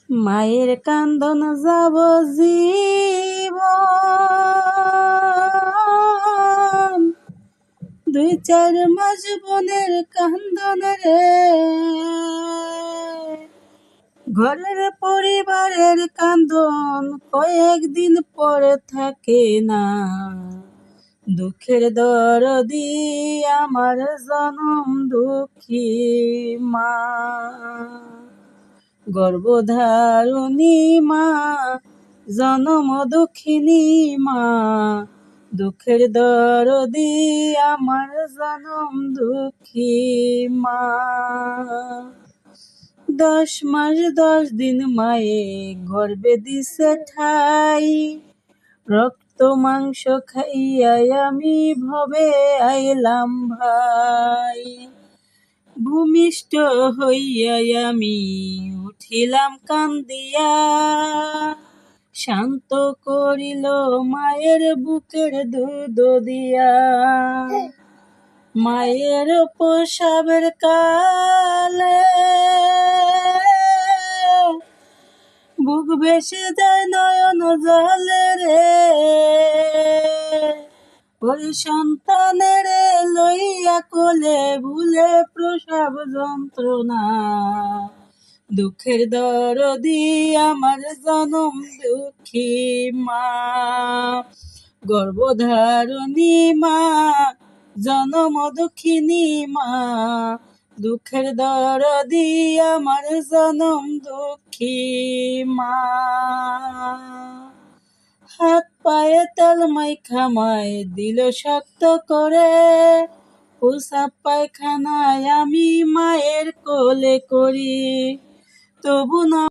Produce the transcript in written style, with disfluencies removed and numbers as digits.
মায়ের কান্দন যাব জীবন, 2-4 মাস বোনের কান্দন রে। ঘরের পরিবারের কান্দন কয়েকদিন পরে থাকে না। দুঃখের দরদি আমার জনম দুঃখী মা, গর্ভধারিণী মা, জনম দুঃখিনী মা। দুঃখের দরদি আমার জনম দুঃখী মা। 10 মাস 10 দিন মায়ে গর্ভে দিছে ঠাই, রক্ত মাংস খাইয়াই আমি ভবে আইলাম ভাই। ভূমিষ্ঠ হইয়াই আমি উঠিলাম কান্দিয়া, শান্ত করিল মায়ের বুকের দুধ দিয়া। মায়ের প্রসবের কালে বুক ভেসে যায় নয়ন জলে রে। ওই সন্তানের লইয়া কোলে ভুলে প্রসব যন্ত্রণা। দুঃখের দরদি আমার জনম দুঃখী মা, গর্ভধারিণী মা, জনম দুঃখিনী মা। দুঃখের দরদি আমার জনম দুঃখী মা। হাত পায়ে তেল মাইখা মায় দিল শক্ত করে, প্রসাব পায়খানায় আমি মায়ের কোলে করি, তবু না